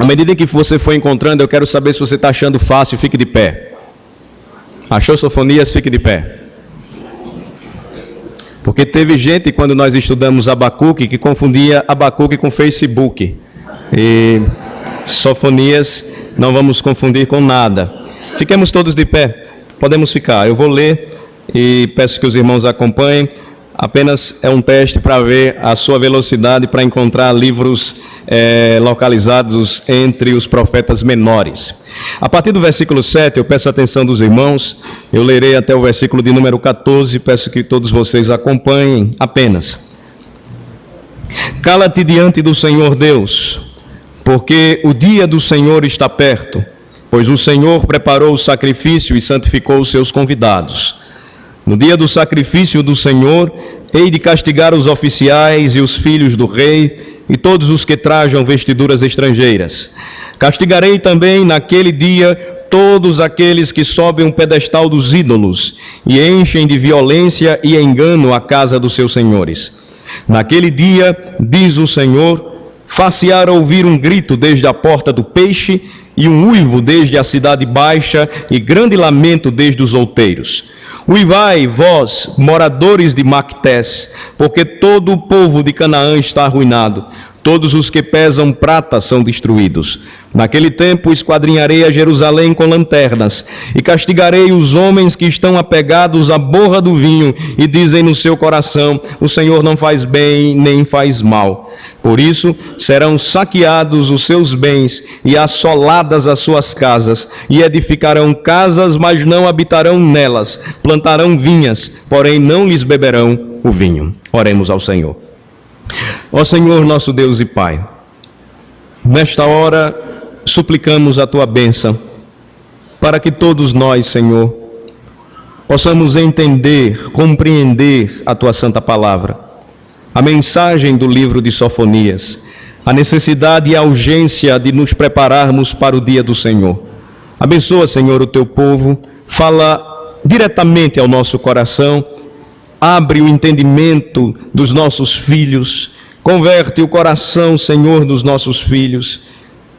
À medida que você for encontrando, eu quero saber se você está achando fácil, fique de pé. Achou Sofonias, fique de pé. Porque teve gente, quando nós estudamos Abacuque, que confundia Abacuque com Facebook. E Sofonias não vamos confundir com nada. Fiquemos todos de pé. Podemos ficar. Eu vou ler e peço que os irmãos acompanhem. Apenas é um teste para ver a sua velocidade para encontrar livros localizados entre os profetas menores. A partir do versículo 7, eu peço a atenção dos irmãos, eu lerei até o versículo de número 14, peço que todos vocês acompanhem apenas. Cala-te diante do Senhor Deus, porque o dia do Senhor está perto, pois o Senhor preparou o sacrifício e santificou os seus convidados. No dia do sacrifício do Senhor, hei de castigar os oficiais e os filhos do rei e todos os que trajam vestiduras estrangeiras. Castigarei também naquele dia todos aqueles que sobem um pedestal dos ídolos e enchem de violência e engano a casa dos seus senhores. Naquele dia, diz o Senhor, far-se-á ouvir um grito desde a porta do peixe e um uivo desde a cidade baixa e grande lamento desde os outeiros. Uivai, vós, moradores de Mactés, porque todo o povo de Canaã está arruinado. Todos os que pesam prata são destruídos. Naquele tempo esquadrinharei a Jerusalém com lanternas, e castigarei os homens que estão apegados à borra do vinho, e dizem no seu coração, o Senhor não faz bem, nem faz mal. Por isso serão saqueados os seus bens, e assoladas as suas casas, e edificarão casas, mas não habitarão nelas, plantarão vinhas, porém não lhes beberão o vinho. Oremos ao Senhor. Ó Senhor, nosso Deus e Pai, nesta hora suplicamos a Tua bênção, para que todos nós, Senhor, possamos entender, compreender a Tua Santa Palavra, a mensagem do livro de Sofonias, a necessidade e a urgência de nos prepararmos para o dia do Senhor. Abençoa, Senhor, o Teu povo, fala diretamente ao nosso coração, abre o entendimento dos nossos filhos, converte o coração, Senhor, dos nossos filhos,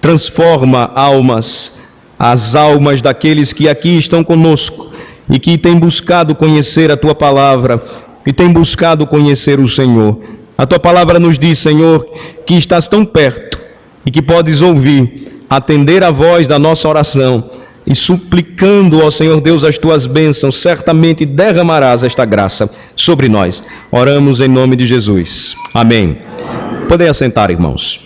transforma almas, as almas daqueles que aqui estão conosco e que têm buscado conhecer a Tua Palavra, e têm buscado conhecer o Senhor. A Tua Palavra nos diz, Senhor, que estás tão perto e que podes ouvir, atender a voz da nossa oração, e suplicando ao Senhor Deus as Tuas bênçãos, certamente derramarás esta graça sobre nós. Oramos em nome de Jesus. Amém. Podem assentar, irmãos.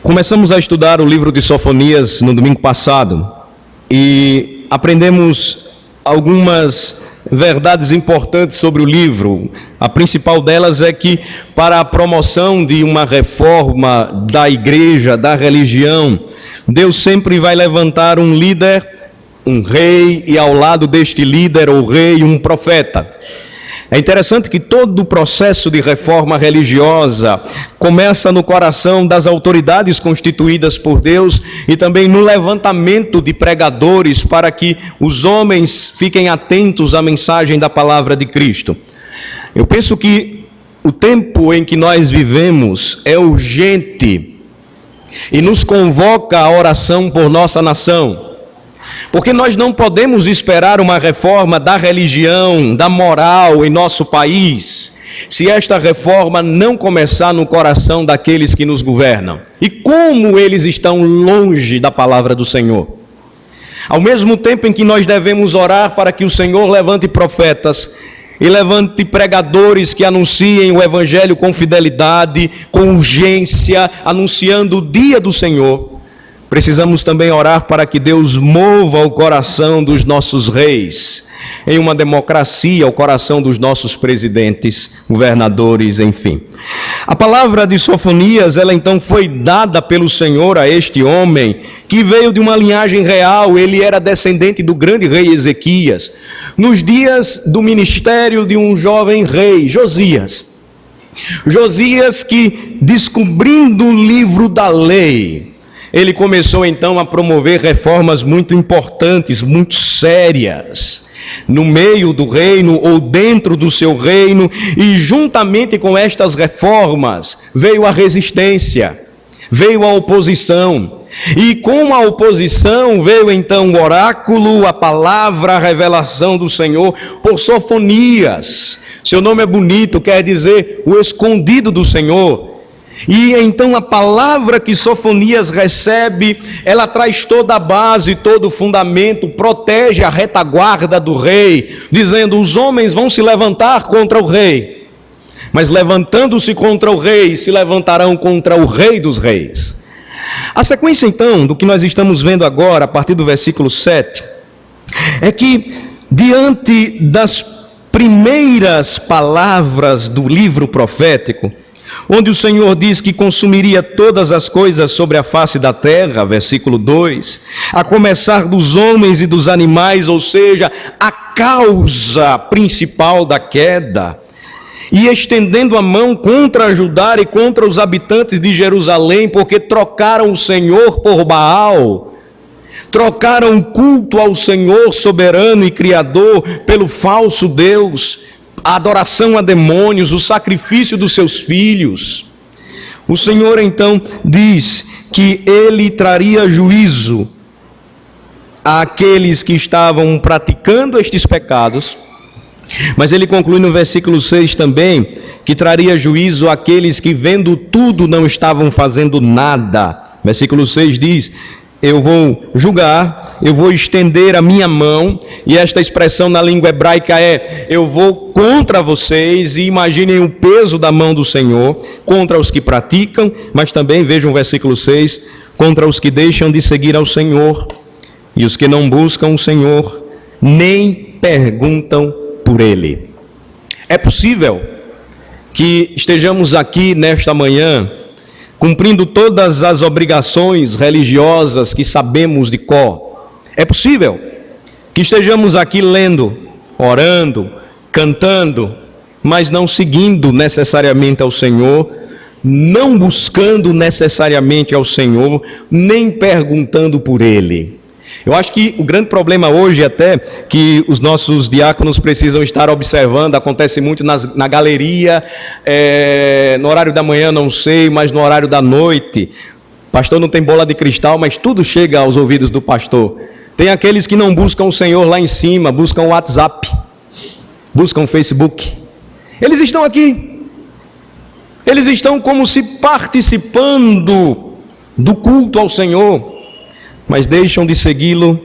Começamos a estudar o livro de Sofonias no domingo passado e aprendemos algumas verdades importantes sobre o livro. A principal delas é que para a promoção de uma reforma da igreja, da religião, Deus sempre vai levantar um líder, um rei, e ao lado deste líder ou rei, um profeta. É interessante que todo o processo de reforma religiosa começa no coração das autoridades constituídas por Deus e também no levantamento de pregadores para que os homens fiquem atentos à mensagem da palavra de Cristo. Eu penso que o tempo em que nós vivemos é urgente e nos convoca a oração por nossa nação. Porque nós não podemos esperar uma reforma da religião, da moral em nosso país, se esta reforma não começar no coração daqueles que nos governam. E como eles estão longe da palavra do Senhor. Ao mesmo tempo em que nós devemos orar para que o Senhor levante profetas e levante pregadores que anunciem o Evangelho com fidelidade, com urgência, anunciando o dia do Senhor, precisamos também orar para que Deus mova o coração dos nossos reis, em uma democracia, o coração dos nossos presidentes, governadores, enfim. A palavra de Sofonias, ela então foi dada pelo Senhor a este homem, que veio de uma linhagem real, ele era descendente do grande rei Ezequias, nos dias do ministério de um jovem rei, Josias. Josias que, descobrindo o livro da lei, ele começou então a promover reformas muito importantes, muito sérias. no meio do reino ou dentro do seu reino, e juntamente com estas reformas veio a resistência, veio a oposição, e com a oposição veio então o oráculo, a palavra, a revelação do Senhor por Sofonias. Seu nome é bonito, quer dizer o escondido do Senhor. E então a palavra que Sofonias recebe, ela traz toda a base, todo o fundamento, protege a retaguarda do rei, dizendo: os homens vão se levantar contra o rei, mas levantando-se contra o rei, se levantarão contra o rei dos reis. A sequência então do que nós estamos vendo agora, a partir do versículo 7, é que diante das primeiras palavras do livro profético, onde o Senhor diz que consumiria todas as coisas sobre a face da terra, versículo 2, a começar dos homens e dos animais, ou seja, a causa principal da queda, e estendendo a mão contra Judá e contra os habitantes de Jerusalém, porque trocaram o Senhor por Baal, trocaram o culto ao Senhor soberano e criador pelo falso Deus, a adoração a demônios, o sacrifício dos seus filhos. O Senhor então diz que ele traria juízo àqueles que estavam praticando estes pecados, mas ele conclui no versículo 6 também que traria juízo àqueles que, vendo tudo, não estavam fazendo nada. Versículo 6 diz: eu vou julgar, eu vou estender a minha mão, e esta expressão na língua hebraica é: eu vou contra vocês, e imaginem o peso da mão do Senhor, contra os que praticam, mas também, vejam o versículo 6, contra os que deixam de seguir ao Senhor, e os que não buscam o Senhor, nem perguntam por Ele. É possível que estejamos aqui nesta manhã, cumprindo todas as obrigações religiosas que sabemos de cor. É possível que estejamos aqui lendo, orando, cantando, mas não seguindo necessariamente ao Senhor, não buscando necessariamente ao Senhor, nem perguntando por Ele. Eu acho que o grande problema hoje, até que os nossos diáconos precisam estar observando, acontece muito na galeria, no horário da manhã não sei, mas no horário da noite. O pastor não tem bola de cristal, mas tudo chega aos ouvidos do pastor. Tem aqueles que não buscam o Senhor lá em cima, buscam o WhatsApp, buscam o Facebook. Eles estão aqui, eles estão como se participando do culto ao Senhor, mas deixam de segui-lo,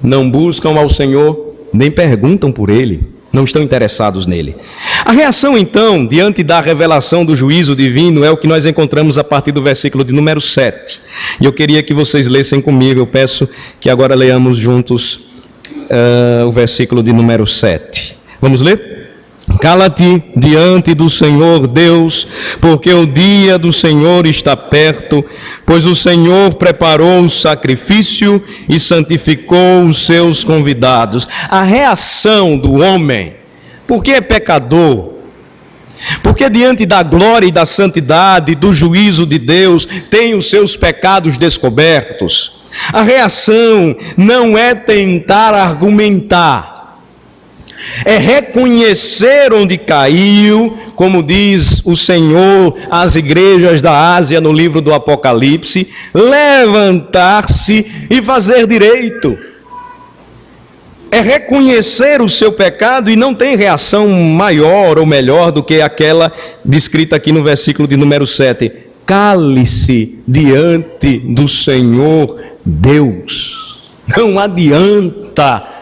não buscam ao Senhor, nem perguntam por Ele, não estão interessados nele. A reação então, diante da revelação do juízo divino, é o que nós encontramos a partir do versículo de número 7. E eu queria que vocês lessem comigo, eu peço que agora leamos juntos o versículo de número 7. Vamos ler? Cala-te diante do Senhor Deus, porque o dia do Senhor está perto, pois o Senhor preparou o sacrifício e santificou os seus convidados. A reação do homem, porque é pecador, porque diante da glória e da santidade, do juízo de Deus, tem os seus pecados descobertos. A reação não é tentar argumentar, é reconhecer onde caiu, como diz o Senhor às igrejas da Ásia no livro do Apocalipse, levantar-se e fazer direito. É reconhecer o seu pecado, e não tem reação maior ou melhor do que aquela descrita aqui no versículo de número 7. Cale-se diante do Senhor Deus. Não adianta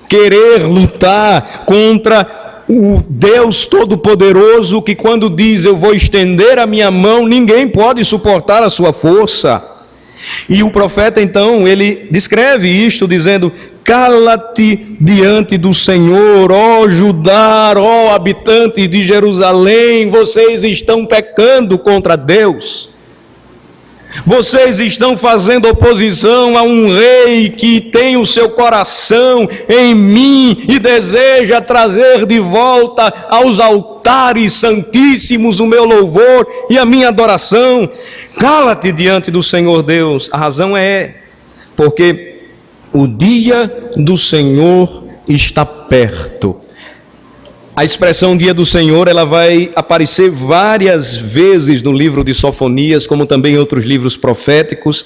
querer lutar contra o Deus Todo-Poderoso, que quando diz eu vou estender a minha mão, ninguém pode suportar a sua força. E o profeta então, ele descreve isto dizendo: cala-te diante do Senhor, ó Judá, ó habitantes de Jerusalém, vocês estão pecando contra Deus. Vocês estão fazendo oposição a um rei que tem o seu coração em mim e deseja trazer de volta aos altares santíssimos o meu louvor e a minha adoração. Cala-te diante do Senhor Deus. A razão é porque o dia do Senhor está perto. A expressão dia do Senhor, ela vai aparecer várias vezes no livro de Sofonias, como também em outros livros proféticos.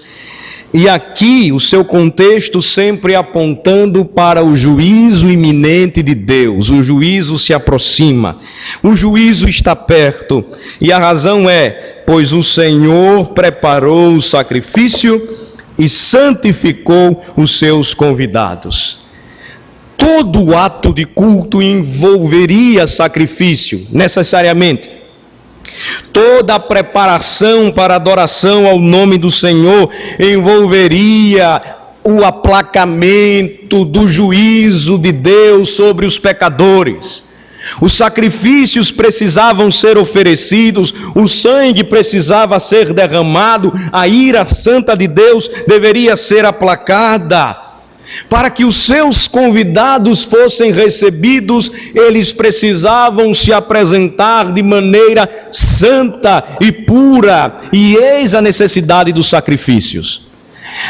E aqui o seu contexto sempre apontando para o juízo iminente de Deus. O juízo se aproxima, o juízo está perto. E a razão é, pois o Senhor preparou o sacrifício e santificou os seus convidados. Todo ato de culto envolveria sacrifício, necessariamente. Toda a preparação para adoração ao nome do Senhor envolveria o aplacamento do juízo de Deus sobre os pecadores. Os sacrifícios precisavam ser oferecidos, o sangue precisava ser derramado, a ira santa de Deus deveria ser aplacada. Para que os seus convidados fossem recebidos, eles precisavam se apresentar de maneira santa e pura, e eis a necessidade dos sacrifícios.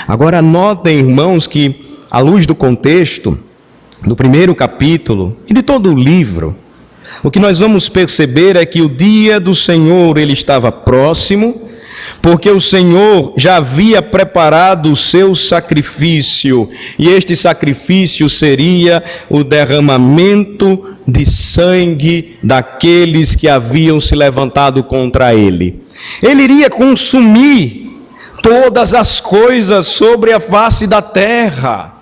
Agora notem, irmãos, que à luz do contexto do primeiro capítulo e de todo o livro, o que nós vamos perceber é que o dia do Senhor ele estava próximo, porque o Senhor já havia preparado o seu sacrifício, e este sacrifício seria o derramamento de sangue daqueles que haviam se levantado contra ele. Ele iria consumir todas as coisas sobre a face da terra.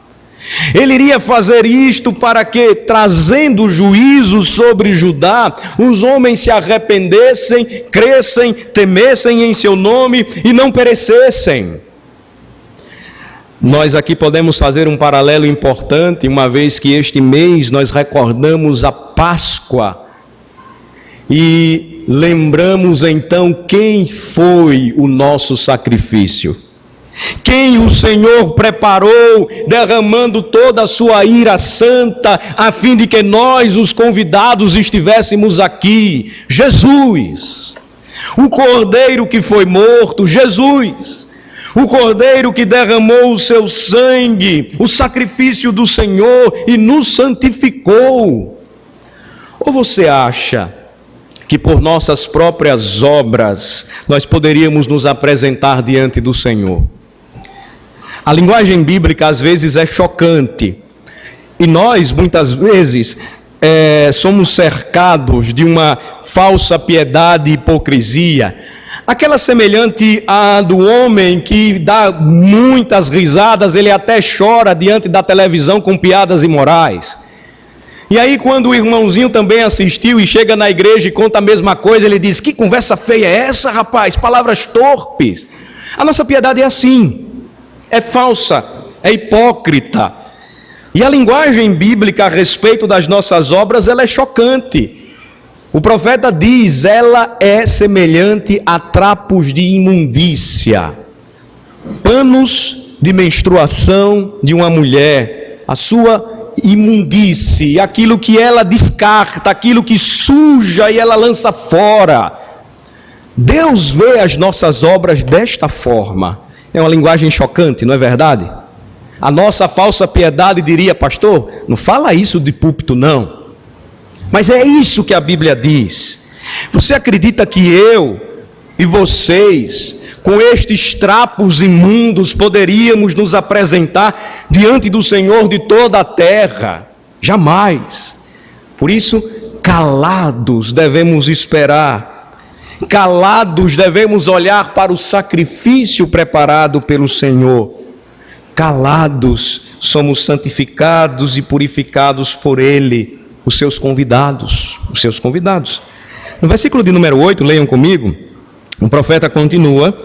Ele iria fazer isto para que, trazendo juízo sobre Judá, os homens se arrependessem, crescem, temessem em seu nome e não perecessem. Nós aqui podemos fazer um paralelo importante, uma vez que este mês nós recordamos a Páscoa e lembramos então quem foi o nosso sacrifício. Quem o Senhor preparou, derramando toda a sua ira santa, a fim de que nós, os convidados, estivéssemos aqui. Jesus, o Cordeiro que foi morto, Jesus, o Cordeiro que derramou o seu sangue, o sacrifício do Senhor e nos santificou. Ou você acha que por nossas próprias obras nós poderíamos nos apresentar diante do Senhor? A linguagem bíblica às vezes é chocante, e nós muitas vezes somos cercados de uma falsa piedade e hipocrisia, aquela semelhante à do homem que dá muitas risadas, ele até chora diante da televisão com piadas imorais. E aí quando o irmãozinho também assistiu e chega na igreja e conta a mesma coisa, ele diz: que conversa feia é essa, rapaz? Palavras torpes. A nossa piedade é assim. É falsa, é hipócrita. E a linguagem bíblica a respeito das nossas obras, ela é chocante. O profeta diz, ela é semelhante a trapos de imundícia, panos de menstruação de uma mulher, a sua imundície, aquilo que ela descarta, aquilo que suja e ela lança fora. Deus vê as nossas obras desta forma. É uma linguagem chocante, não é verdade? A nossa falsa piedade diria: pastor, não fala isso de púlpito não. Mas é isso que a Bíblia diz. Você acredita que eu e vocês, com estes trapos imundos, poderíamos nos apresentar diante do Senhor de toda a terra? Jamais. Por isso, calados devemos esperar. Calados devemos olhar para o sacrifício preparado pelo Senhor. Calados somos santificados e purificados por Ele, os seus convidados. Os seus convidados. No versículo de número 8, leiam comigo, o profeta continua,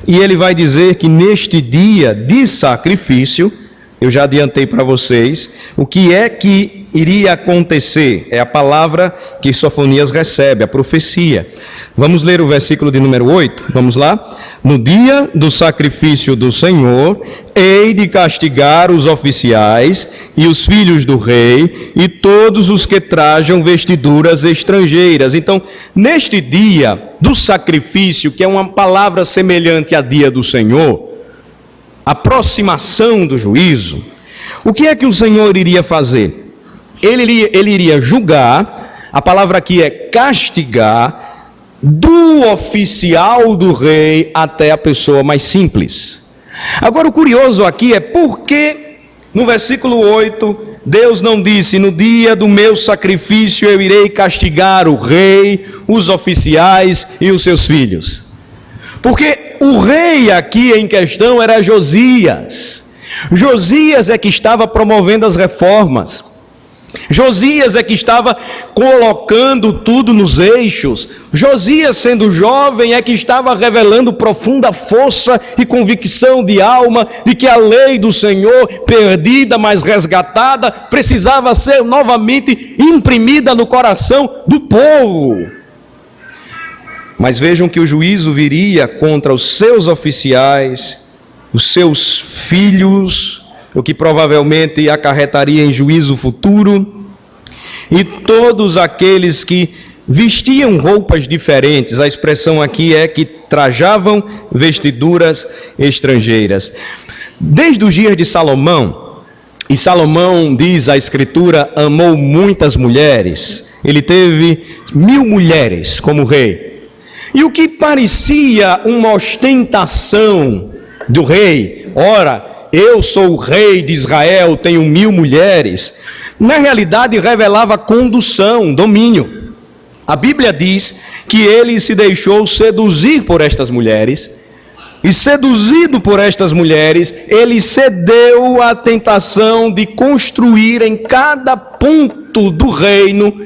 e ele vai dizer que neste dia de sacrifício, eu já adiantei para vocês, o que é que iria acontecer? É a palavra que Sofonias recebe, a profecia. Vamos ler o versículo de número 8, vamos lá? No dia do sacrifício do Senhor, hei de castigar os oficiais e os filhos do rei e todos os que trajam vestiduras estrangeiras. Então, neste dia do sacrifício, que é uma palavra semelhante a dia do Senhor, aproximação do juízo, o que é que o Senhor iria fazer? ele iria julgar, a palavra aqui é castigar, do oficial do rei até a pessoa mais simples. Agora o curioso aqui é porque no versículo 8, Deus não disse: no dia do meu sacrifício eu irei castigar o rei, os oficiais e os seus filhos. Porque o rei aqui em questão era Josias. Josias é que estava promovendo as reformas. Josias é que estava colocando tudo nos eixos. Josias, sendo jovem, é que estava revelando profunda força e convicção de alma de que a lei do Senhor, perdida, mas resgatada, precisava ser novamente imprimida no coração do povo. Mas vejam que o juízo viria contra os seus oficiais, os seus filhos, o que provavelmente acarretaria em juízo futuro, e todos aqueles que vestiam roupas diferentes. A expressão aqui é que trajavam vestiduras estrangeiras. Desde os dias de Salomão, e Salomão, diz a Escritura, amou muitas mulheres, ele teve 1000 mulheres como rei, e o que parecia uma ostentação do rei, ora, eu sou o rei de Israel, tenho 1000 mulheres, na realidade revelava condução, domínio. A Bíblia diz que ele se deixou seduzir por estas mulheres, e seduzido por estas mulheres, ele cedeu à tentação de construir em cada ponto do reino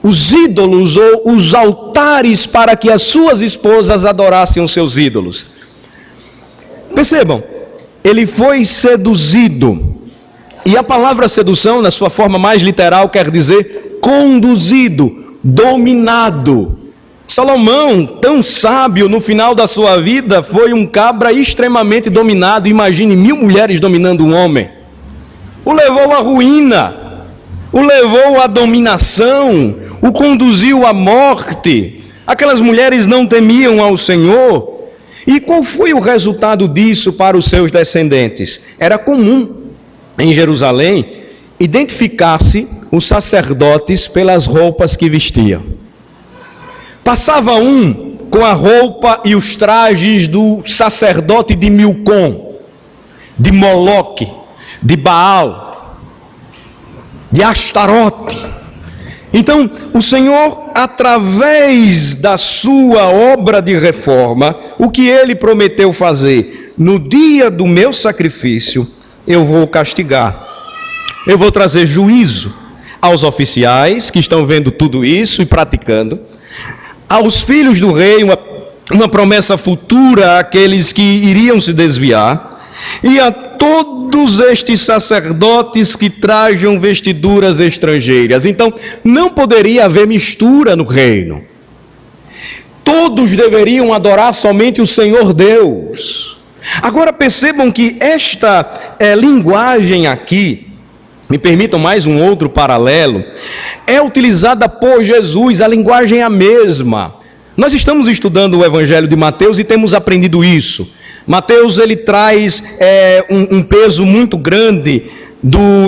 os ídolos ou os altares para que as suas esposas adorassem os seus ídolos. Percebam, ele foi seduzido, e a palavra sedução, na sua forma mais literal, quer dizer conduzido, dominado. Salomão, tão sábio, no final da sua vida, foi um cabra extremamente dominado. Imagine 1000 mulheres dominando um homem. O levou à ruína, o levou à dominação, o conduziu à morte. Aquelas mulheres não temiam ao Senhor. E qual foi o resultado disso para os seus descendentes? Era comum em Jerusalém identificar-se os sacerdotes pelas roupas que vestiam. Passava um com a roupa e os trajes do sacerdote de Milcom, de Moloque, de Baal, de Astarote. Então, o Senhor, através da sua obra de reforma, o que ele prometeu fazer? No dia do meu sacrifício, eu vou castigar. Eu vou trazer juízo aos oficiais que estão vendo tudo isso e praticando, aos filhos do rei, uma promessa futura àqueles que iriam se desviar, e a todos estes sacerdotes que trajam vestiduras estrangeiras. Então, não poderia haver mistura no reino. Todos deveriam adorar somente o Senhor Deus. Agora percebam que esta linguagem aqui, me permitam mais um outro paralelo, é utilizada por Jesus, a linguagem é a mesma. Nós estamos estudando o Evangelho de Mateus e temos aprendido isso. Mateus, ele traz um peso muito grande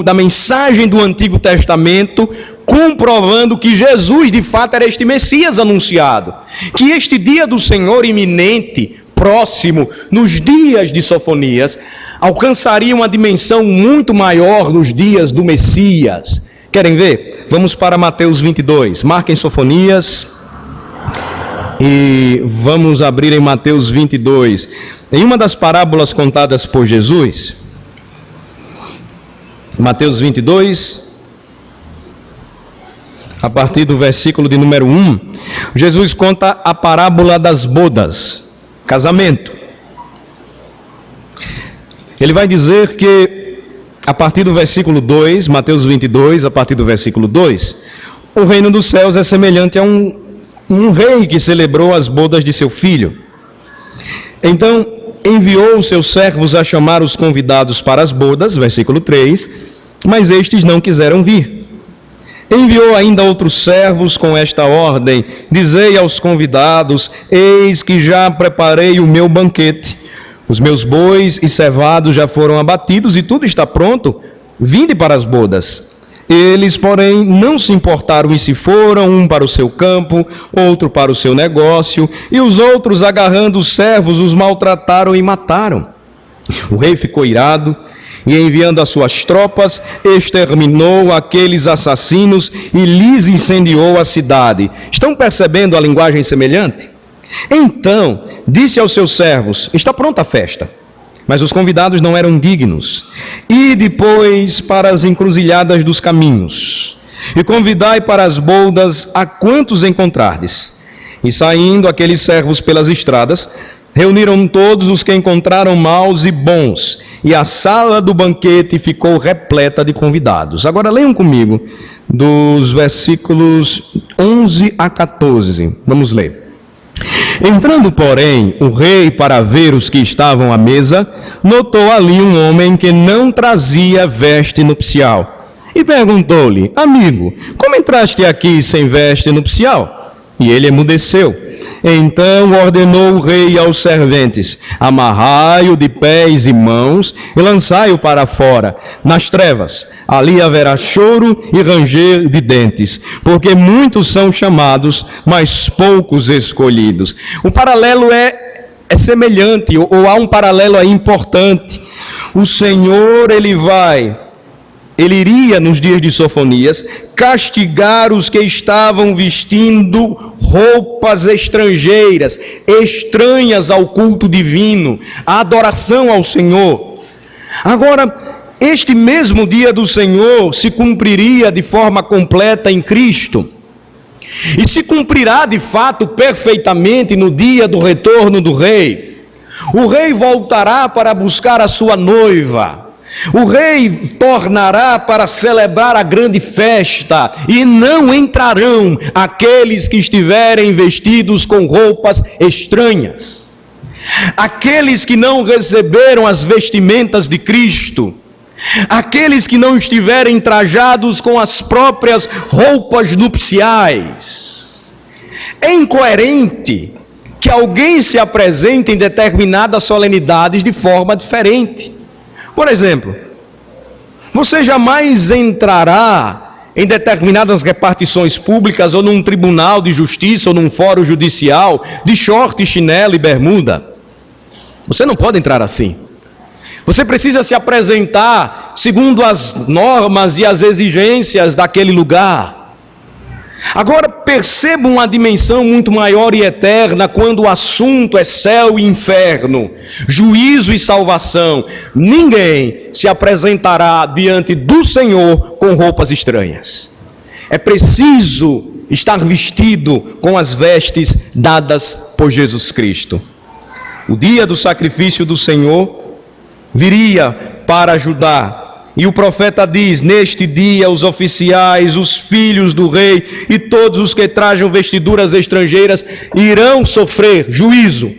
da mensagem do Antigo Testamento, comprovando que Jesus de fato era este Messias anunciado, que este dia do Senhor iminente, próximo, nos dias de Sofonias, alcançaria uma dimensão muito maior nos dias do Messias. Querem ver? Vamos para Mateus 22, marquem Sofonias e vamos abrir em Mateus 22. Em uma das parábolas contadas por Jesus, Mateus 22, a partir do versículo de número 1, Jesus conta a parábola das bodas, casamento. Ele vai dizer que, a partir do versículo 2, Mateus 22, a partir do versículo 2, o reino dos céus é semelhante a um rei que celebrou as bodas de seu filho. Então, enviou os seus servos a chamar os convidados para as bodas, versículo 3, mas estes não quiseram vir. Enviou ainda outros servos com esta ordem: dizei aos convidados, eis que já preparei o meu banquete, os meus bois e cevados já foram abatidos e tudo está pronto, vinde para as bodas. Eles, porém, não se importaram e se foram, um para o seu campo, outro para o seu negócio, e os outros, agarrando os servos, os maltrataram e mataram. O rei ficou irado e, enviando as suas tropas, exterminou aqueles assassinos e lhes incendiou a cidade. Estão percebendo a linguagem semelhante? Então, disse aos seus servos: está pronta a festa. Mas os convidados não eram dignos. E depois para as encruzilhadas dos caminhos, e convidai para as boldas a quantos encontrardes. E saindo aqueles servos pelas estradas, reuniram todos os que encontraram maus e bons, e a sala do banquete ficou repleta de convidados. Agora leiam comigo, dos versículos 11 a 14. Vamos ler. Entrando, porém, o rei para ver os que estavam à mesa, notou ali um homem que não trazia veste nupcial. E perguntou-lhe: amigo, como entraste aqui sem veste nupcial? E ele emudeceu. Então ordenou o rei aos serventes: amarrai-o de pés e mãos e lançai-o para fora, nas trevas. Ali haverá choro e ranger de dentes, porque muitos são chamados, mas poucos escolhidos. O paralelo é semelhante, ou há um paralelo aí importante. O Senhor, Ele iria, nos dias de Sofonias, castigar os que estavam vestindo roupas estrangeiras, estranhas ao culto divino, à adoração ao Senhor. Agora, este mesmo dia do Senhor se cumpriria de forma completa em Cristo. E se cumprirá de fato perfeitamente no dia do retorno do Rei. O Rei voltará para buscar a sua noiva. O rei tornará para celebrar a grande festa, e não entrarão aqueles que estiverem vestidos com roupas estranhas. Aqueles que não receberam as vestimentas de Cristo, aqueles que não estiverem trajados com as próprias roupas nupciais. É incoerente que alguém se apresente em determinadas solenidades de forma diferente. Por exemplo, você jamais entrará em determinadas repartições públicas ou num tribunal de justiça ou num fórum judicial de short, chinelo e bermuda. Você não pode entrar assim. Você precisa se apresentar segundo as normas e as exigências daquele lugar. Agora perceba uma dimensão muito maior e eterna quando o assunto é céu e inferno, juízo e salvação. Ninguém se apresentará diante do Senhor com roupas estranhas. É preciso estar vestido com as vestes dadas por Jesus Cristo. O dia do sacrifício do Senhor viria para ajudar. E o profeta diz: neste dia os oficiais, os filhos do rei e todos os que trajam vestiduras estrangeiras irão sofrer juízo.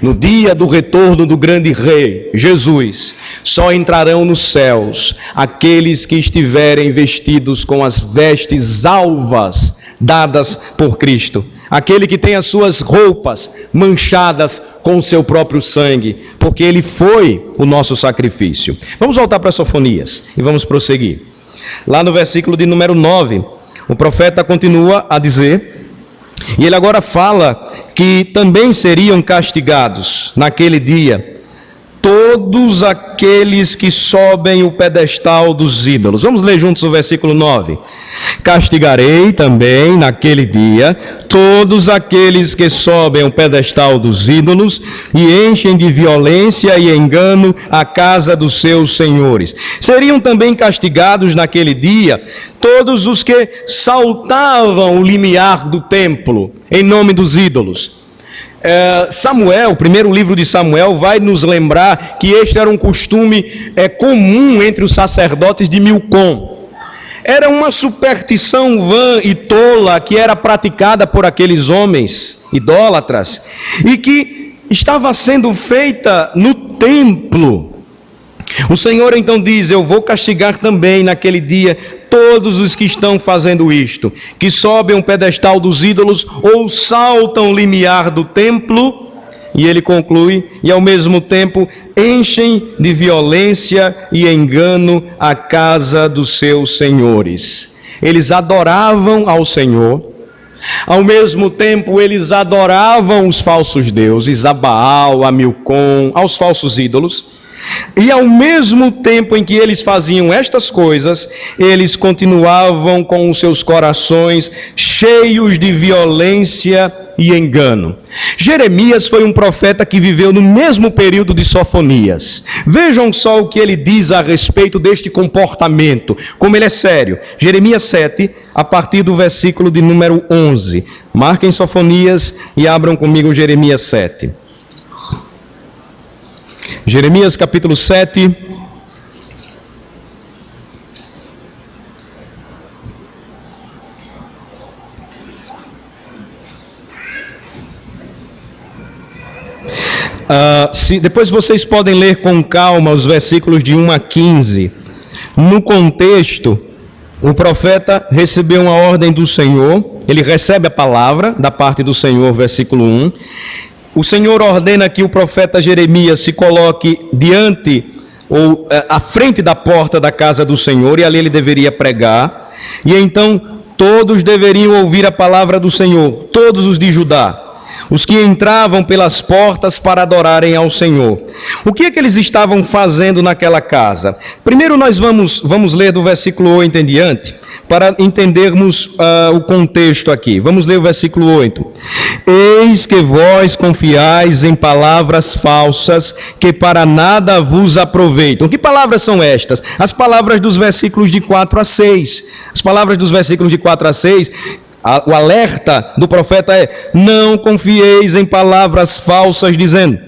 No dia do retorno do grande rei, Jesus, só entrarão nos céus aqueles que estiverem vestidos com as vestes alvas dadas por Cristo. Aquele que tem as suas roupas manchadas com o seu próprio sangue, porque ele foi o nosso sacrifício. Vamos voltar para Sofonias e vamos prosseguir. Lá no versículo de número 9, o profeta continua a dizer, e ele agora fala que também seriam castigados naquele dia todos aqueles que sobem o pedestal dos ídolos. Vamos ler juntos o versículo 9. Castigarei também naquele dia todos aqueles que sobem o pedestal dos ídolos e enchem de violência e engano a casa dos seus senhores. Seriam também castigados naquele dia todos os que saltavam o limiar do templo em nome dos ídolos. Samuel, o primeiro livro de Samuel, vai nos lembrar que este era um costume comum entre os sacerdotes de Milcom. Era uma superstição vã e tola que era praticada por aqueles homens idólatras e que estava sendo feita no templo. O Senhor então diz: eu vou castigar também naquele dia todos os que estão fazendo isto, que sobem um pedestal dos ídolos ou saltam o limiar do templo E ele conclui: e ao mesmo tempo enchem de violência e engano a casa dos seus senhores. Eles adoravam ao Senhor, ao mesmo tempo eles adoravam os falsos deuses, a Baal, a Milcom, aos falsos ídolos. E ao mesmo tempo em que eles faziam estas coisas, eles continuavam com os seus corações cheios de violência e engano. Jeremias foi um profeta que viveu no mesmo período de Sofonias. Vejam só o que ele diz a respeito deste comportamento, como ele é sério. Jeremias 7, a partir do versículo de número 11. Marquem Sofonias e abram comigo Jeremias 7. Jeremias capítulo 7, depois vocês podem ler com calma os versículos de 1 a 15. No contexto, o profeta recebeu uma ordem do Senhor, ele recebe a palavra da parte do Senhor, versículo 1. O Senhor ordena que o profeta Jeremias se coloque diante ou à frente da porta da casa do Senhor, e ali ele deveria pregar. E então todos deveriam ouvir a palavra do Senhor, todos os de Judá, os que entravam pelas portas para adorarem ao Senhor. O que é que eles estavam fazendo naquela casa? Primeiro nós vamos ler do versículo 8 em diante, para entendermos o contexto aqui. Vamos ler o versículo 8. Eis que vós confiais em palavras falsas, que para nada vos aproveitam. Que palavras são estas? As palavras dos versículos de 4 a 6. As palavras dos versículos de 4 a 6... O alerta do profeta é: não confieis em palavras falsas, dizendo: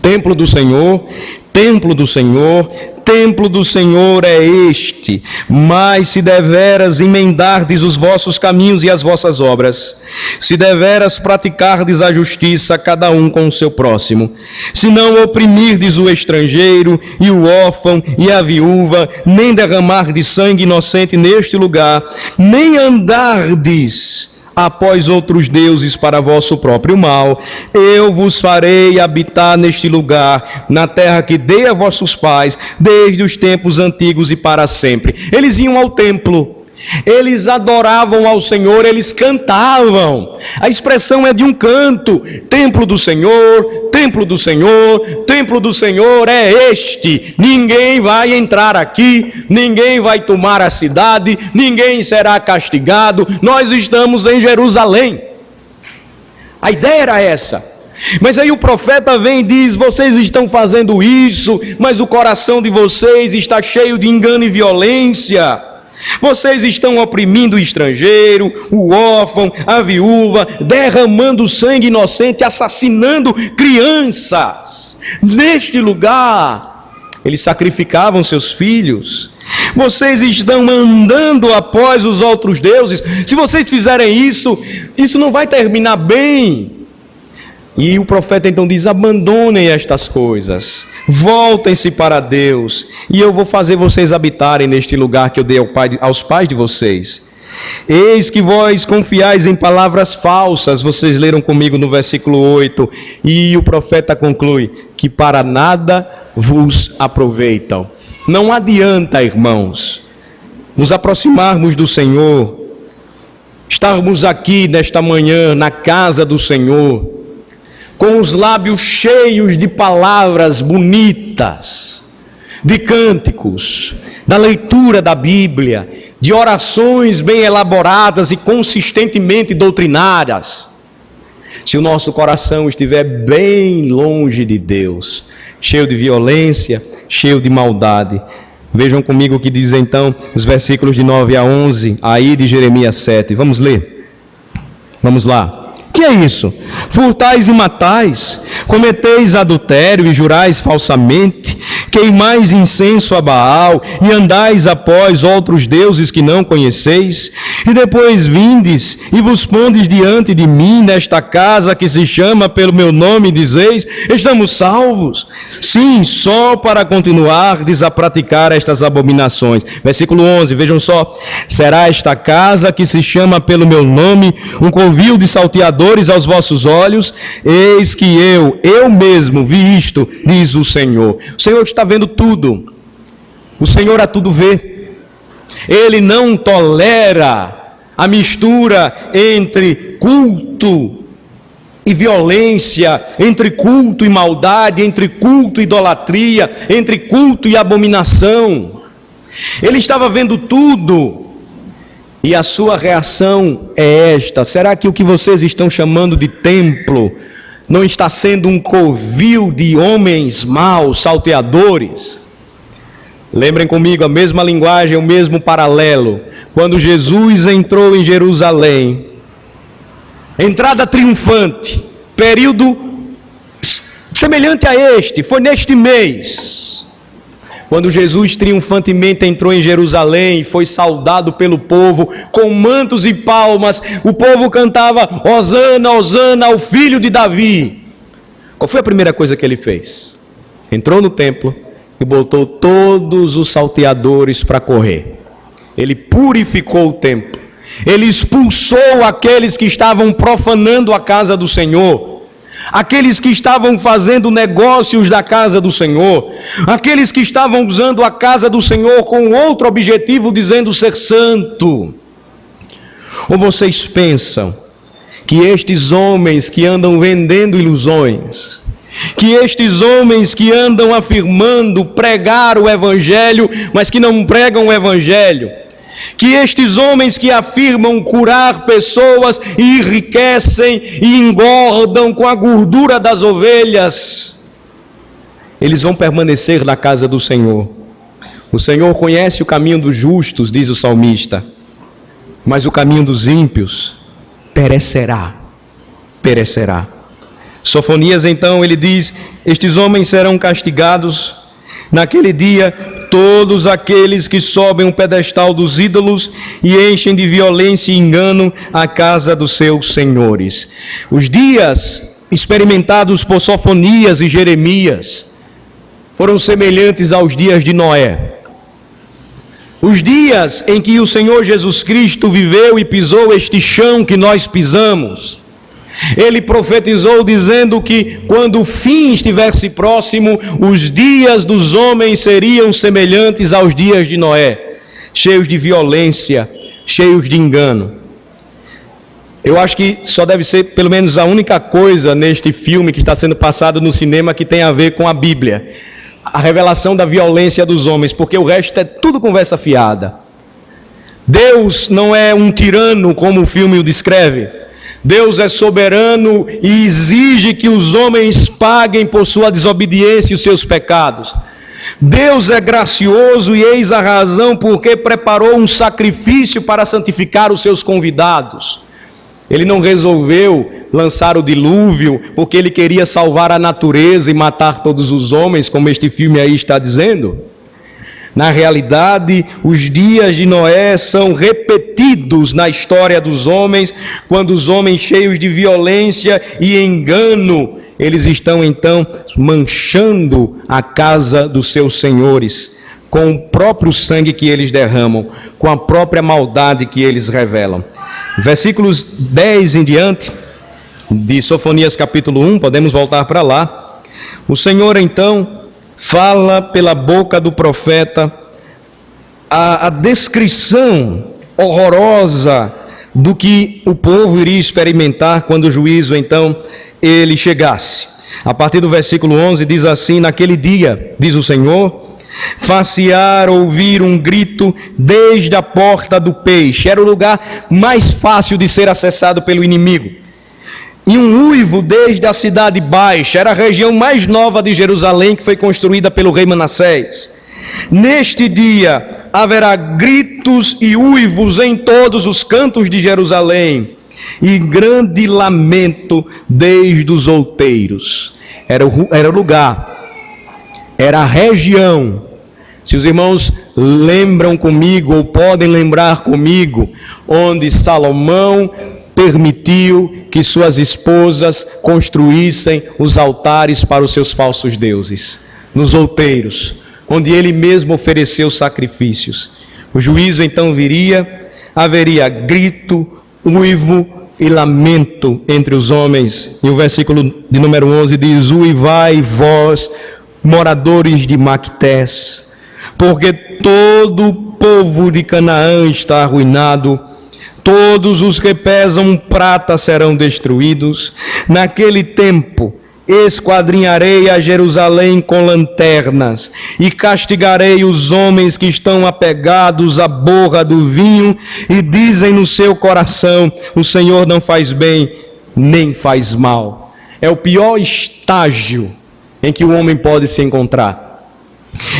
templo do Senhor, templo do Senhor, templo do Senhor é este. Mas se deveras emendardes os vossos caminhos e as vossas obras, se deveras praticardes a justiça, cada um com o seu próximo, se não oprimirdes o estrangeiro e o órfão e a viúva, nem derramardes sangue inocente neste lugar, nem andardes após outros deuses para vosso próprio mal, eu vos farei habitar neste lugar, na terra que dei a vossos pais, desde os tempos antigos e para sempre. Eles iam ao templo, eles adoravam ao Senhor, eles cantavam. A expressão é de um canto: templo do Senhor, templo do Senhor, templo do Senhor é este. Ninguém vai entrar aqui, ninguém vai tomar a cidade, ninguém será castigado. Nós estamos em Jerusalém. A ideia era essa. Mas aí o profeta vem e diz: vocês estão fazendo isso, mas o coração de vocês está cheio de engano e violência. Vocês estão oprimindo o estrangeiro, o órfão, a viúva, derramando sangue inocente, assassinando crianças. Neste lugar, eles sacrificavam seus filhos. Vocês estão andando após os outros deuses. Se vocês fizerem isso, isso não vai terminar bem. E o profeta então diz: abandonem estas coisas, voltem-se para Deus, e eu vou fazer vocês habitarem neste lugar que eu dei aos pais de vocês. Eis que vós confiais em palavras falsas. Vocês leram comigo no versículo 8, e o profeta conclui que para nada vos aproveitam. Não adianta, irmãos, nos aproximarmos do Senhor, estarmos aqui nesta manhã na casa do Senhor, com os lábios cheios de palavras bonitas, de cânticos, da leitura da Bíblia, de orações bem elaboradas e consistentemente doutrinárias, se o nosso coração estiver bem longe de Deus, cheio de violência, cheio de maldade. Vejam comigo o que diz então os versículos de 9 a 11, aí de Jeremias 7. Vamos ler? Vamos lá. Que é isso? Furtais e matais, cometeis adultério e jurais falsamente, Queimais incenso a Baal e andais após outros deuses que não conheceis? E depois vindes e vos pondes diante de mim nesta casa que se chama pelo meu nome e dizeis, estamos salvos? Sim, só para continuardes a praticar estas abominações. Versículo 11, vejam só. Será esta casa que se chama pelo meu nome um covil de salteadores aos vossos olhos? Eis que eu mesmo vi isto, diz o Senhor. O Senhor está vendo tudo. O Senhor a tudo vê. Ele não tolera a mistura entre culto e violência, entre culto e maldade, entre culto e idolatria, entre culto e abominação. Ele estava vendo tudo. E a sua reação é esta: será que o que vocês estão chamando de templo não está sendo um covil de homens maus, salteadores? Lembrem comigo a mesma linguagem, o mesmo paralelo. Quando Jesus entrou em Jerusalém, entrada triunfante, período semelhante a este, foi neste mês. Quando Jesus triunfantemente entrou em Jerusalém e foi saudado pelo povo com mantos e palmas, o povo cantava Hosana, Hosana ao filho de Davi. Qual foi a primeira coisa que ele fez? Entrou no templo e botou todos os salteadores para correr. Ele purificou o templo. Ele expulsou aqueles que estavam profanando a casa do Senhor. Aqueles que estavam fazendo negócios da casa do Senhor, aqueles que estavam usando a casa do Senhor com outro objetivo, dizendo ser santo. Ou vocês pensam que estes homens que andam vendendo ilusões, que estes homens que andam afirmando pregar o Evangelho, mas que não pregam o Evangelho, que estes homens que afirmam curar pessoas e enriquecem e engordam com a gordura das ovelhas, eles vão permanecer na casa do Senhor? O Senhor conhece o caminho dos justos, diz o salmista, mas o caminho dos ímpios perecerá. Sofonias então ele diz, estes homens serão castigados naquele dia, todos aqueles que sobem o pedestal dos ídolos e enchem de violência e engano a casa dos seus senhores. Os dias experimentados por Sofonias e Jeremias foram semelhantes aos dias de Noé. Os dias em que o Senhor Jesus Cristo viveu e pisou este chão que nós pisamos. Ele profetizou dizendo que quando o fim estivesse próximo, os dias dos homens seriam semelhantes aos dias de Noé, cheios de violência, cheios de engano. Eu acho que só deve ser pelo menos a única coisa neste filme que está sendo passado no cinema que tem a ver com a Bíblia. A revelação da violência dos homens, porque o resto é tudo conversa fiada. Deus não é um tirano como o filme o descreve. Deus é soberano e exige que os homens paguem por sua desobediência e os seus pecados. Deus é gracioso e eis a razão porque preparou um sacrifício para santificar os seus convidados. Ele não resolveu lançar o dilúvio porque ele queria salvar a natureza e matar todos os homens, como este filme aí está dizendo. Na realidade, os dias de Noé são repetidos na história dos homens, quando os homens cheios de violência e engano, eles estão então manchando a casa dos seus senhores, com o próprio sangue que eles derramam, com a própria maldade que eles revelam. Versículos 10 em diante, de Sofonias capítulo 1, podemos voltar para lá. O Senhor então fala pela boca do profeta a descrição horrorosa do que o povo iria experimentar quando o juízo então ele chegasse. A partir do versículo 11 diz assim: naquele dia, diz o Senhor, far-se-á ouvir um grito desde a porta do peixe. Era o lugar mais fácil de ser acessado pelo inimigo. E um uivo desde a cidade baixa. Era a região mais nova de Jerusalém, que foi construída pelo rei Manassés. Neste dia haverá gritos e uivos em todos os cantos de Jerusalém, e grande lamento desde os outeiros. Era o lugar era a região. Se os irmãos lembram comigo, ou podem lembrar comigo, onde Salomão permitiu que suas esposas construíssem os altares para os seus falsos deuses, nos outeiros, onde ele mesmo ofereceu sacrifícios. O juízo então viria, haveria grito, uivo e lamento entre os homens. E o versículo de número 11 diz: uivai vós, moradores de Maquetés, porque todo o povo de Canaã está arruinado, todos os que pesam prata serão destruídos. Naquele tempo esquadrinharei a Jerusalém com lanternas e castigarei os homens que estão apegados à borra do vinho e dizem no seu coração: o Senhor não faz bem, nem faz mal. É o pior estágio em que o homem pode se encontrar.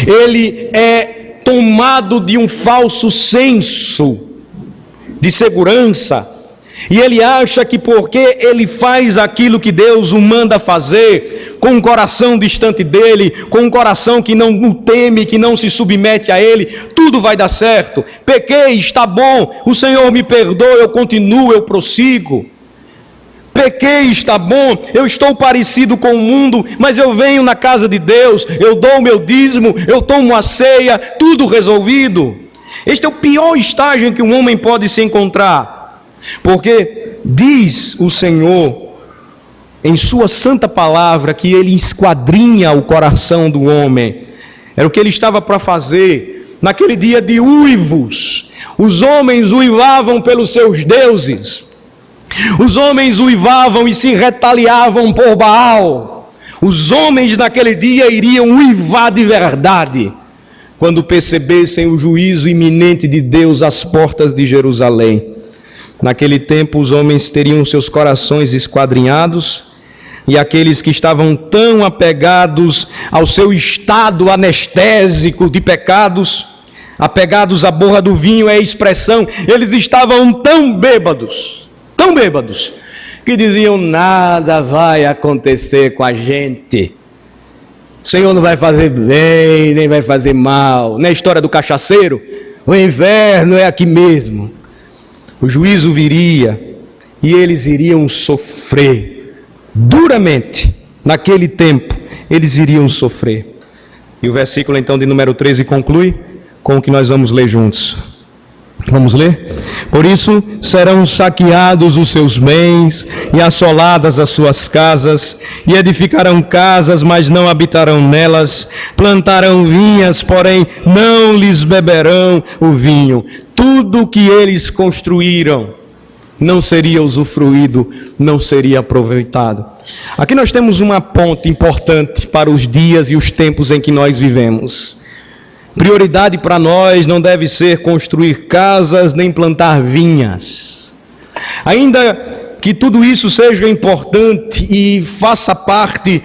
Ele é tomado de um falso senso de segurança, e ele acha que porque ele faz aquilo que Deus o manda fazer, com um coração distante dele, com um coração que não o teme, que não se submete a ele, tudo vai dar certo. Pequei, está bom, o Senhor me perdoa, eu continuo, eu prossigo. Pequei, está bom, eu estou parecido com o mundo, mas eu venho na casa de Deus, eu dou o meu dízimo, eu tomo a ceia, tudo resolvido. Este é o pior estágio em que um homem pode se encontrar, porque diz o Senhor em sua santa palavra que ele esquadrinha o coração do homem. Era o que ele estava para fazer naquele dia de uivos. Os homens uivavam pelos seus deuses, os homens uivavam e se retaliavam por Baal. Os homens naquele dia iriam uivar de verdade quando percebessem o juízo iminente de Deus às portas de Jerusalém. Naquele tempo os homens teriam seus corações esquadrinhados, e aqueles que estavam tão apegados ao seu estado anestésico de pecados, apegados à borra do vinho, é a expressão, eles estavam tão bêbados, que diziam: nada vai acontecer com a gente, o Senhor não vai fazer bem, nem vai fazer mal. Na história do cachaceiro, o inverno é aqui mesmo. O juízo viria e eles iriam sofrer duramente. Naquele tempo, eles iriam sofrer. E o versículo então de número 13 conclui com o que nós vamos ler juntos. Vamos ler? Por isso serão saqueados os seus bens e assoladas as suas casas, e edificarão casas, mas não habitarão nelas, plantarão vinhas, porém não lhes beberão o vinho. Tudo que eles construíram não seria usufruído, não seria aproveitado. Aqui nós temos uma ponte importante para os dias e os tempos em que nós vivemos. Prioridade para nós não deve ser construir casas nem plantar vinhas. Ainda que tudo isso seja importante e faça parte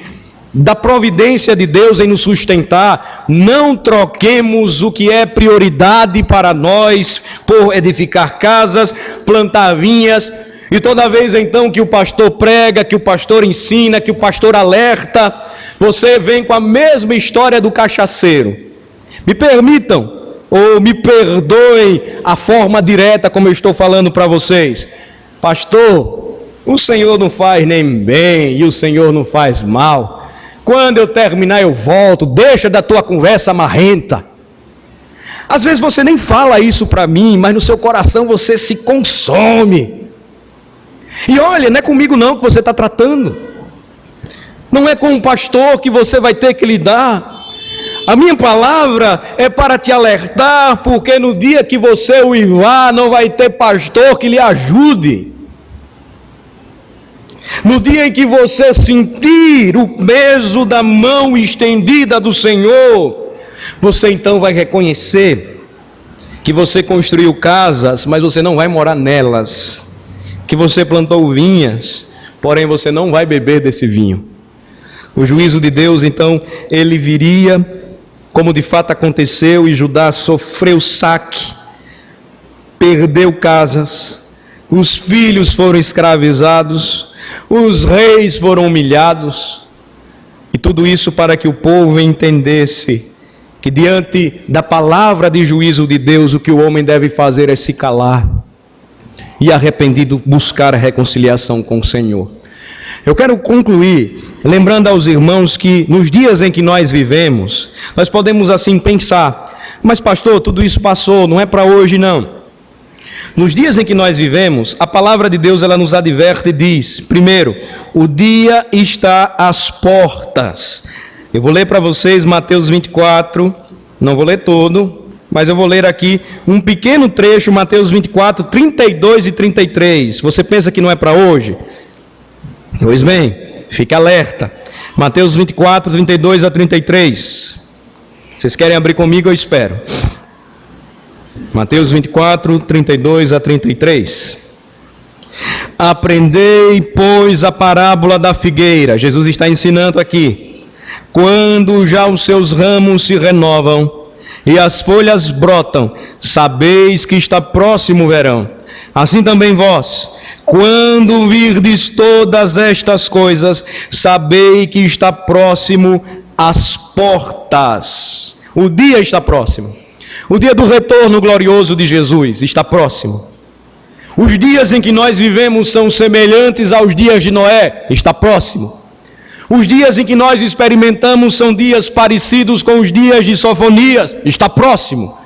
da providência de Deus em nos sustentar, não troquemos o que é prioridade para nós por edificar casas, plantar vinhas. E toda vez então que o pastor prega, que o pastor ensina, que o pastor alerta, você vem com a mesma história do cachaceiro. Me permitam, ou me perdoem a forma direta como eu estou falando para vocês. Pastor, o Senhor não faz nem bem e o Senhor não faz mal. Quando eu terminar eu volto, deixa da tua conversa marrenta. Às vezes você nem fala isso para mim, mas no seu coração você se consome. E olha, não é comigo não que você está tratando. Não é com o pastor que você vai ter que lidar. A minha palavra é para te alertar, porque no dia que você uivar, não vai ter pastor que lhe ajude. No dia em que você sentir o peso da mão estendida do Senhor, você então vai reconhecer que você construiu casas, mas você não vai morar nelas. Que você plantou vinhas, porém você não vai beber desse vinho. O juízo de Deus, então, ele viria, como de fato aconteceu, e Judá sofreu saque, perdeu casas, os filhos foram escravizados, os reis foram humilhados, E tudo isso para que o povo entendesse que diante da palavra de juízo de Deus, o que o homem deve fazer é se calar e, arrependido, buscar a reconciliação com o Senhor. Eu quero concluir lembrando aos irmãos que nos dias em que nós vivemos, nós podemos assim pensar: mas pastor, tudo isso passou, não é para hoje não. Nos dias em que nós vivemos, a palavra de Deus ela nos adverte e diz: primeiro, o dia está às portas. Eu vou ler para vocês Mateus 24, não vou ler todo, mas eu vou ler aqui um pequeno trecho, Mateus 24, 32 e 33. Você pensa que não é para hoje? Pois bem, fique alerta. Mateus 24, 32 a 33. Vocês querem abrir comigo? Eu espero. Mateus 24, 32 a 33. Aprendei, pois, a parábola da figueira. Jesus está ensinando aqui. Quando já os seus ramos se renovam e as folhas brotam, sabeis que está próximo o verão. Assim também vós, quando virdes todas estas coisas, sabei que está próximo as portas. O dia está próximo. O dia do retorno glorioso de Jesus está próximo. Os dias em que nós vivemos são semelhantes aos dias de Noé, está próximo. Os dias em que nós experimentamos são dias parecidos com os dias de Sofonias, está próximo.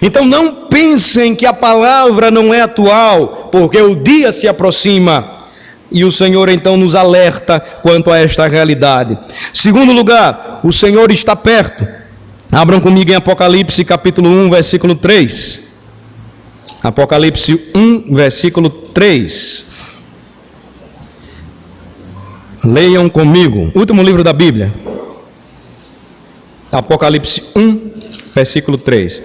Então não pensem que a palavra não é atual, porque o dia se aproxima. E o Senhor então nos alerta quanto a esta realidade. Segundo lugar, o Senhor está perto. Abram comigo em Apocalipse capítulo 1, versículo 3. Apocalipse 1, versículo 3. Leiam comigo. Último livro da Bíblia. Apocalipse 1, versículo 3.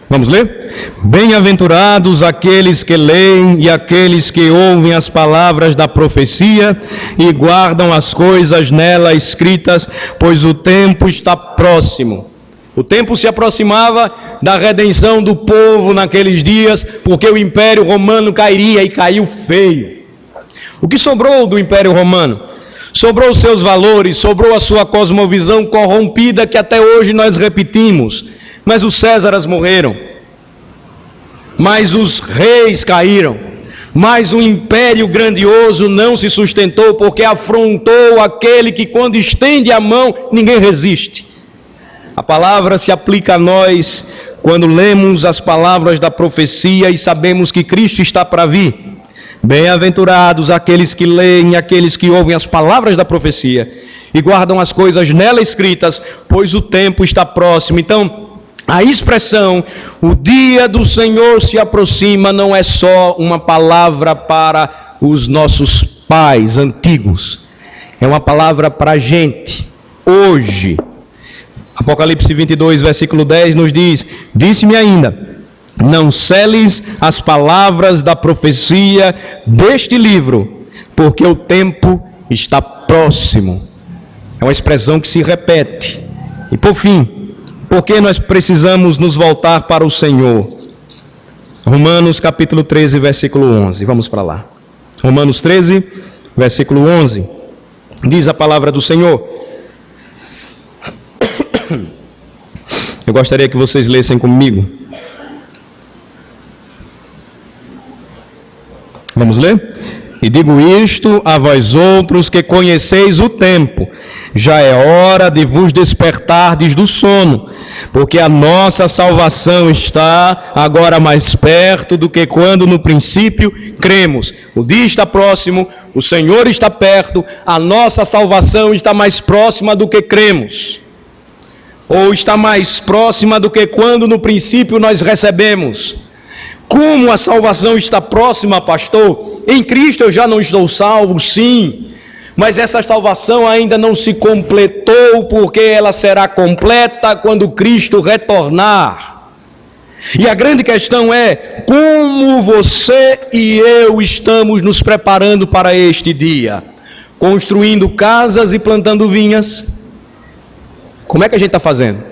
Vamos ler? Bem-aventurados aqueles que leem e aqueles que ouvem as palavras da profecia e guardam as coisas nela escritas, pois o tempo está próximo. O tempo se aproximava da redenção do povo naqueles dias, porque o Império Romano cairia e caiu feio. O que sobrou do Império Romano? Sobrou os seus valores, sobrou a sua cosmovisão corrompida que até hoje nós repetimos. Mas os Césares morreram, mas os reis caíram, mas o império grandioso não se sustentou, porque afrontou aquele que quando estende a mão, ninguém resiste. A palavra se aplica a nós quando lemos as palavras da profecia e sabemos que Cristo está para vir. Bem-aventurados aqueles que leem e aqueles que ouvem as palavras da profecia e guardam as coisas nela escritas, pois o tempo está próximo. Então, a expressão, o dia do Senhor se aproxima, não é só uma palavra para os nossos pais antigos. É uma palavra para a gente, hoje. Apocalipse 22, versículo 10 nos diz: disse-me ainda, não seles as palavras da profecia deste livro, porque o tempo está próximo. É uma expressão que se repete. E por fim, porque nós precisamos nos voltar para o Senhor. Romanos capítulo 13, versículo 11. Vamos para lá. Romanos 13, versículo 11. Diz a palavra do Senhor. Eu gostaria que vocês lessem comigo. Vamos ler? E digo isto a vós outros que conheceis o tempo, já é hora de vos despertardes do sono, porque a nossa salvação está agora mais perto do que quando no princípio cremos. O dia está próximo, o Senhor está perto, a nossa salvação está mais próxima do que cremos. Ou está mais próxima do que quando no princípio nós recebemos. Como a salvação está próxima, pastor? Em Cristo eu já não estou salvo, sim. Mas essa salvação ainda não se completou, porque ela será completa quando Cristo retornar. E a grande questão é, como você e eu estamos nos preparando para este dia? Construindo casas e plantando vinhas? Como é que a gente está fazendo?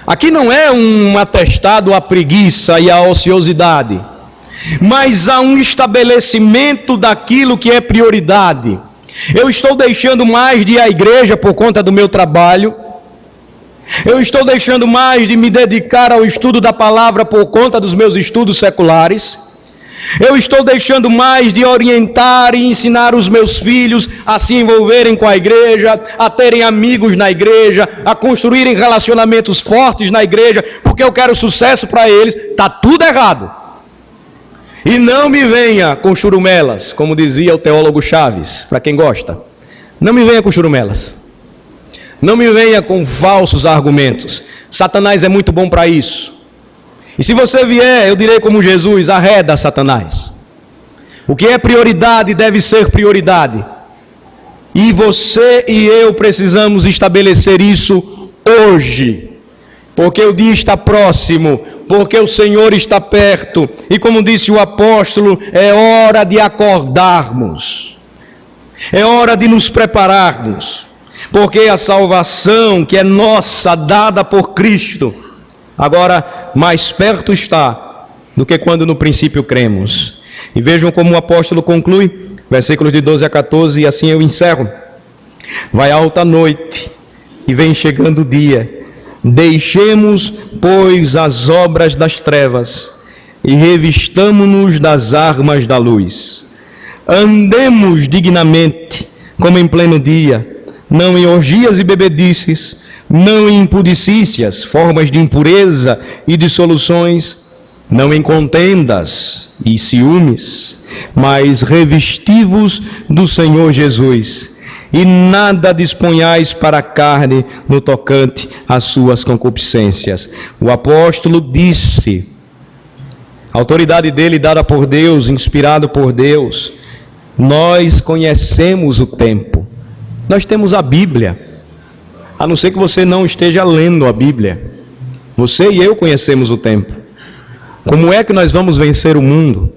Aqui não é um atestado à preguiça e à ociosidade. mas há um estabelecimento daquilo que é prioridade. Eu estou deixando mais de ir à igreja por conta do meu trabalho. Eu estou deixando mais de me dedicar ao estudo da palavra por conta dos meus estudos seculares. Eu estou deixando mais de orientar e ensinar os meus filhos a se envolverem com a igreja, a terem amigos na igreja, a construírem relacionamentos fortes na igreja, porque eu quero sucesso para eles. Está tudo errado. E não me venha com churumelas, como dizia o teólogo Chaves, para quem gosta. Não me venha com churumelas. Não me venha com falsos argumentos. Satanás é muito bom para isso. E se você vier, eu direi como Jesus: arreda, Satanás. O que é prioridade deve ser prioridade. E você e eu precisamos estabelecer isso hoje. Porque o dia está próximo, porque o Senhor está perto. E como disse o apóstolo, é hora de acordarmos. É hora de nos prepararmos. Porque a salvação que é nossa, dada por Cristo, agora mais perto está do que quando no princípio cremos. E vejam como o apóstolo conclui, versículos de 12 a 14, e assim eu encerro. Vai alta a noite e vem chegando o dia. Deixemos, pois, as obras das trevas e revistamo-nos das armas da luz. Andemos dignamente, como em pleno dia, não em orgias e bebedices, não em impudicícias, formas de impureza e dissoluções, não em contendas e ciúmes, mas revesti-vos do Senhor Jesus, e nada disponhais para a carne no tocante às suas concupiscências. O apóstolo disse, a autoridade dele dada por Deus, inspirado por Deus, nós conhecemos o tempo, nós temos a Bíblia, a não ser que você não esteja lendo a Bíblia. Você e eu conhecemos o tempo. Como é que nós vamos vencer o mundo?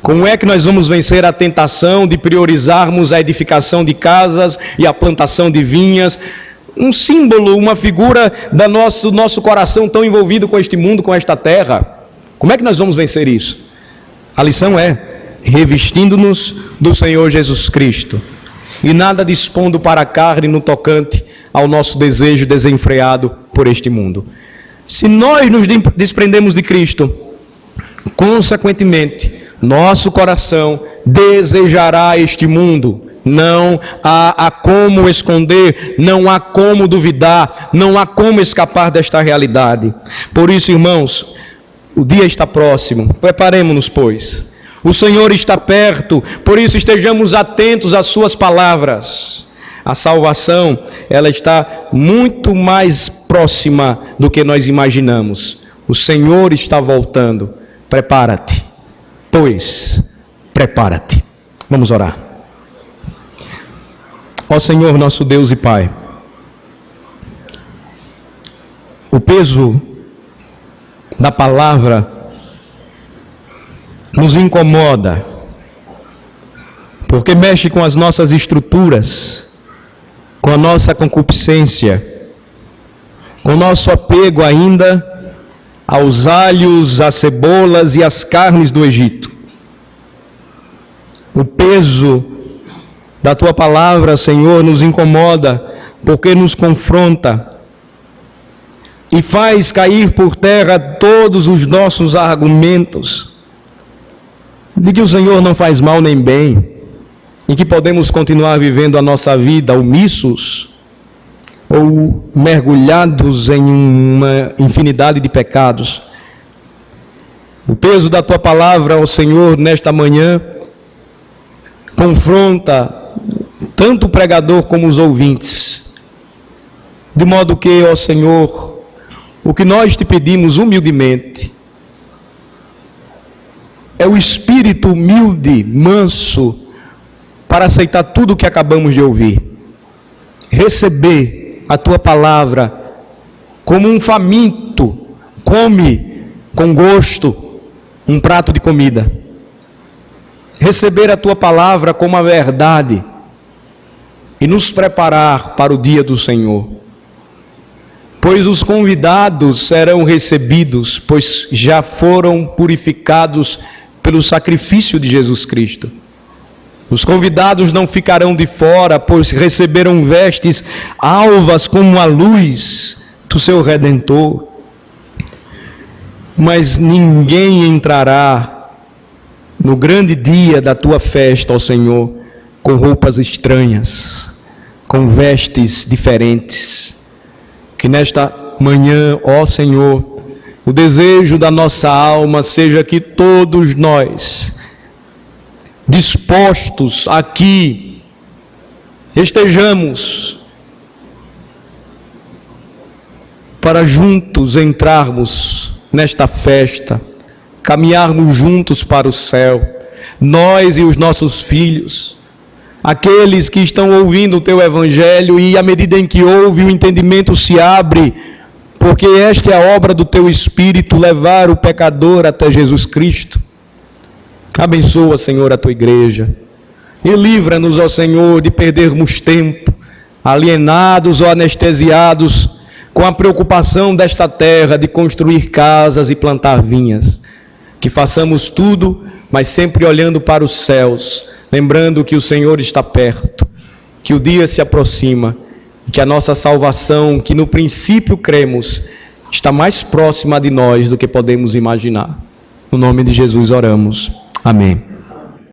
Como é que nós vamos vencer a tentação de priorizarmos a edificação de casas e a plantação de vinhas? Um símbolo, uma figura do nosso coração tão envolvido com este mundo, com esta terra. Como é que nós vamos vencer isso? A lição é revestindo-nos do Senhor Jesus Cristo e nada dispondo para a carne no tocante ao nosso desejo desenfreado por este mundo. Se nós nos desprendemos de Cristo, consequentemente, nosso coração desejará este mundo. Não há como esconder, não há como duvidar, não há como escapar desta realidade. Por isso, irmãos, o dia está próximo, preparemo-nos, pois. O Senhor está perto, por isso estejamos atentos às suas palavras. A salvação, ela está muito mais próxima do que nós imaginamos. O Senhor está voltando. Prepara-te, pois, prepara-te. Vamos orar. Ó Senhor, nosso Deus e Pai, o peso da palavra nos incomoda, porque mexe com as nossas estruturas, com a nossa concupiscência, com o nosso apego ainda aos alhos, às cebolas e às carnes do Egito. O peso da Tua palavra, Senhor, nos incomoda, porque nos confronta e faz cair por terra todos os nossos argumentos de que o Senhor não faz mal nem bem, e que podemos continuar vivendo a nossa vida omissos ou mergulhados em uma infinidade de pecados. O peso da Tua palavra, ó Senhor, nesta manhã, confronta tanto o pregador como os ouvintes, de modo que, ó Senhor, o que nós te pedimos humildemente é o espírito humilde, manso, para aceitar tudo o que acabamos de ouvir. Receber a Tua palavra como um faminto come com gosto um prato de comida. Receber a Tua palavra como a verdade e nos preparar para o dia do Senhor. Pois os convidados serão recebidos, pois já foram purificados pelo sacrifício de Jesus Cristo. Os convidados não ficarão de fora, pois receberam vestes alvas como a luz do seu Redentor. Mas ninguém entrará no grande dia da tua festa, ó Senhor, com roupas estranhas, com vestes diferentes. Que nesta manhã, ó Senhor, o desejo da nossa alma seja que todos nós, dispostos aqui, estejamos para juntos entrarmos nesta festa, caminharmos juntos para o céu, nós e os nossos filhos, aqueles que estão ouvindo o Teu Evangelho, e à medida em que ouve, o entendimento se abre, porque esta é a obra do Teu Espírito, levar o pecador até Jesus Cristo. Abençoa, Senhor, a Tua igreja, e livra-nos, ó Senhor, de perdermos tempo, alienados ou anestesiados, com a preocupação desta terra de construir casas e plantar vinhas. Que façamos tudo, mas sempre olhando para os céus, lembrando que o Senhor está perto, que o dia se aproxima, e que a nossa salvação, que no princípio cremos, está mais próxima de nós do que podemos imaginar. No nome de Jesus oramos. Amém.